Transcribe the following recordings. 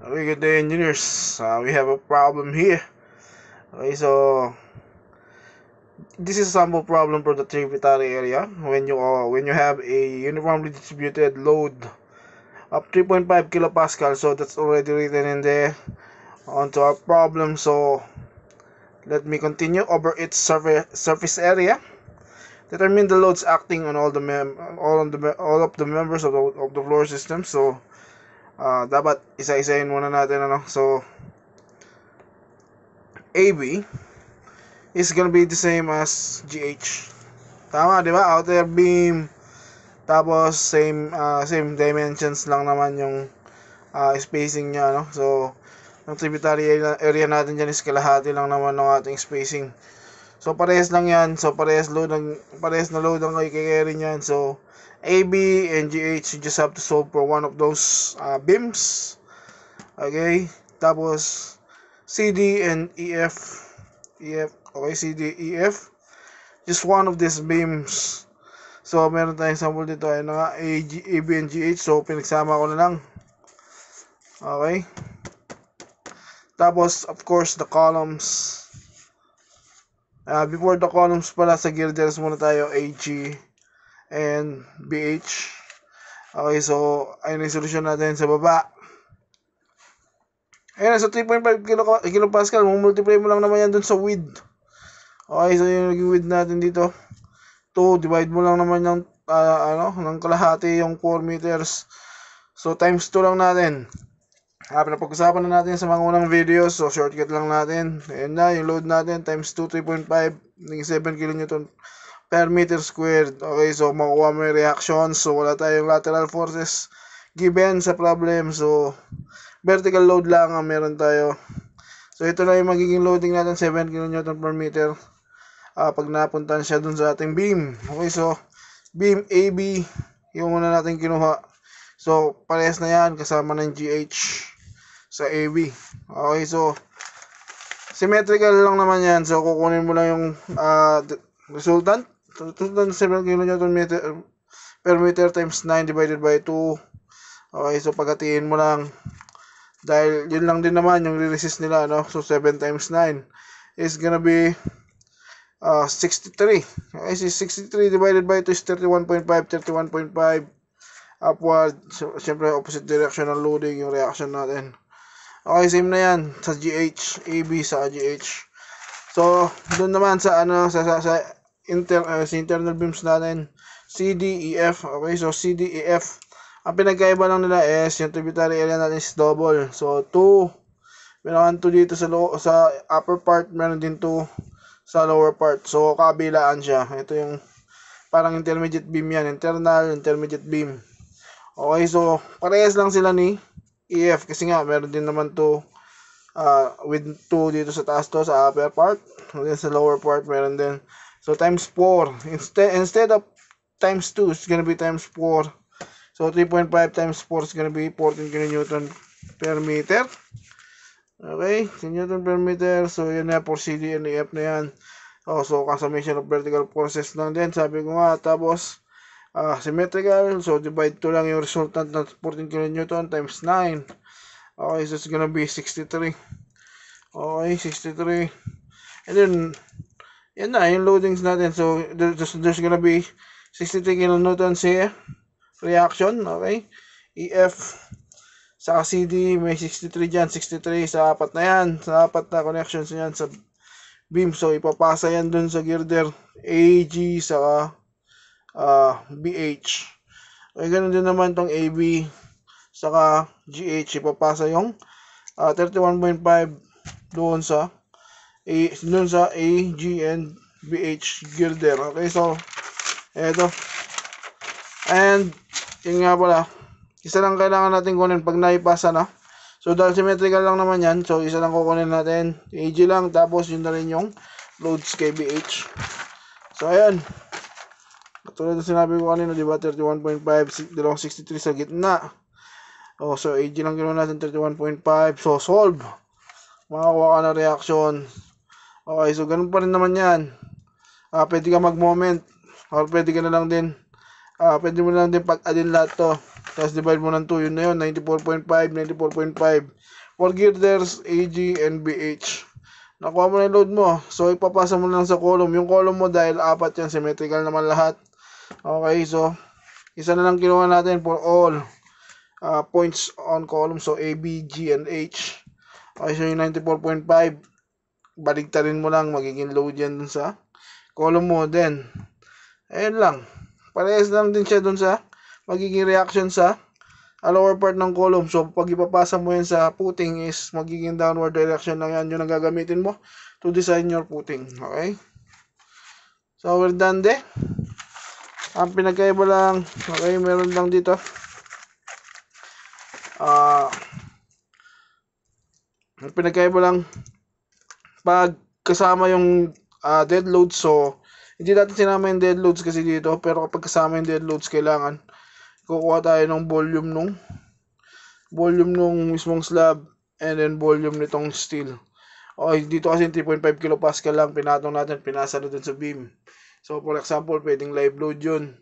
Okay, good day, engineers. We have a problem here. Okay, so this is a sample problem for the tributary area. When you have a uniformly distributed load of 3.5 kilopascal, so that's already written in there onto our problem. So let me continue over its surface area. Determine the loads acting on all of the members of the floor system. So dapat isa-isahin muna natin So AB is gonna be the same as GH. Tama, di ba? Outer beam, tapos same dimensions lang naman yung spacing niya, no? So, ang tributary area natin dyan is kalahati lang naman ng ating spacing. So, parehas lang yan. So, parehas na load ang i-carry niyan. So, AB and GH, you just have to solve for one of those beams. Okay? Tapos, CD and EF. Okay, CD, EF. Just one of these beams. So, meron tayong sample dito. Ayun na nga, AB and GH. So, pinagsama ko na lang. Okay. Tapos, of course, the columns. Before the columns pala, sa girders muna tayo, AG and BH. Okay, so, ayun yung solusyon natin sa baba. Ayun, sa 3.5 kilopascal, multiply mo lang naman yan dun sa width. Okay, so yung naging width natin dito. 2, divide mo lang naman yung, ng kalahati yung 4 meters. So, times 2 lang natin. Napag-usapan na natin sa mga unang videos. So, shortcut lang natin. Ayan na, yung load natin, times 2, 3.5, 7 kN per meter squared. Okay, so, makukuha mo yung reaction. So, wala tayong lateral forces given sa problem. So, vertical load lang ang meron tayo. So, ito na yung magiging loading natin, 7 kN per meter. Pag napuntan siya dun sa ating beam. Okay, so, beam AB, yung una natin kinuha. So, parehas na yan, kasama ng GH sa AB. Okay, so, symmetrical lang naman yan. So, kukunin mo lang yung resultant. Resultant 7 kN per meter times 9 divided by 2. Okay, so, paghatiin mo lang. Dahil, yun lang din naman yung re-resist nila, no? So, 7 times 9 is gonna be 63. Okay, so 63 divided by 2 is 31.5. 31.5 upward. So, siyempre, opposite direction ng loading yung reaction natin. Okay, same na yan sa GH, AB sa GH. So, doon naman sa sa internal beams natin, CD, EF. Okay, so CD, EF. Ang pinagkaiba lang nila is yung tributary area natin is double. So, 2. Meron 2 dito sa upper part, meron din 2 sa lower part. So, kabilaan siya. Ito yung parang intermediate beam yan. Intermediate beam. Okay, so, parehas lang sila ni EF. Kasi nga, meron din naman to with 2 dito sa taas to, sa upper part. And then sa lower part, meron din. So, times 4. Instead of times 2, it's gonna be times 4. So, 3.5 times 4 is gonna be 14 kN per meter. Okay, Newton per meter. So, yun na for CD and EF na yan. So, summation of vertical forces lang din. Sabi ko nga, tapos, symmetrical. So, divide 2 lang yung resultant na 14 kN times 9. Okay, so it's gonna be 63. Okay, 63. And then, yan na, yung loadings natin. So, there's gonna be 63 kN here. Reaction, okay. EF. Sa CD, may 63 dyan. 63 sa apat na yan. Sa apat na connections yan sa beam. So, ipapasa yan dun sa girder AG sa BH. Okay, ganun din naman tong AB saka GH. Ipapasa yung 31.5 doon sa AG and BH girder. Okay, so, eto. And, yun nga pala, isa lang kailangan natin kunin pag naipasa na. So, dahil symmetrical lang naman yan, so isa lang kukunin natin. AG lang, tapos yun na rin yung loads kay BH. So, ayan. Katulad na sinabi ko kanina, diba, 31.5, dalawang 63 sa gitna. So, AG lang ginawa natin, 31.5. So, solve. Makakuha ka na reaction. Okay, so ganun pa rin naman yan. Pwede ka mag-moment. Or pwede ka na lang din. Pwede mo lang din pag-addin lahat to. Tapos divide mo ng 2, yun na yun, 94.5, 94.5. For girders, AG, and BH. Nakuha mo na yung load mo. So, ipapasa mo lang sa column. Yung column mo, dahil 4 yan, symmetrical naman lahat. Okay, so, isa na lang kinuha natin for all points on column. So, A, B, G, and H. Okay, so yung 94.5, baligtarin mo lang, magiging load yan dun sa column mo. Then, ayun lang. Parehas lang din siya dun sa magiging reaction sa lower part ng column. So, pag ipapasa mo yan sa footing is magiging downward direction lang yan. Yun ang gagamitin mo to design your footing. Okay? So, we're done there. Ang pinagkaiba lang, okay, meron lang dito. Ang pinagkaiba lang, pag kasama yung dead loads, so, hindi natin sinama yung dead loads kasi dito, pero kapag kasama yung dead loads, kailangan kukuha tayo ng volume nung mismong slab and then volume nitong steel. Okay, dito kasi 3.5 kilopascal lang pinatong natin, pinasa na dun sa beam. So for example, pwedeng live load yun.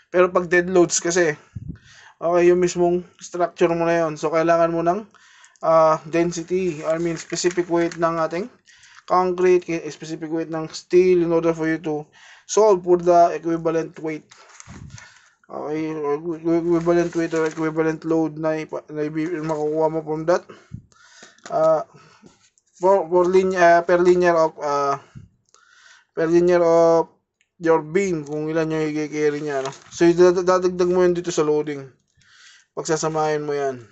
Pero pag dead loads kasi, okay, yung mismong structure mo na yun. So kailangan mo ng density, specific weight ng ating concrete, specific weight ng steel in order for you to solve for the equivalent weight. Okay, equivalent weight or equivalent load na makukuha mo from that. Per linear of your beam, kung ilan yung i-carry niya, no? So dadagdag mo yun dito sa loading, pagsasamahin mo yan.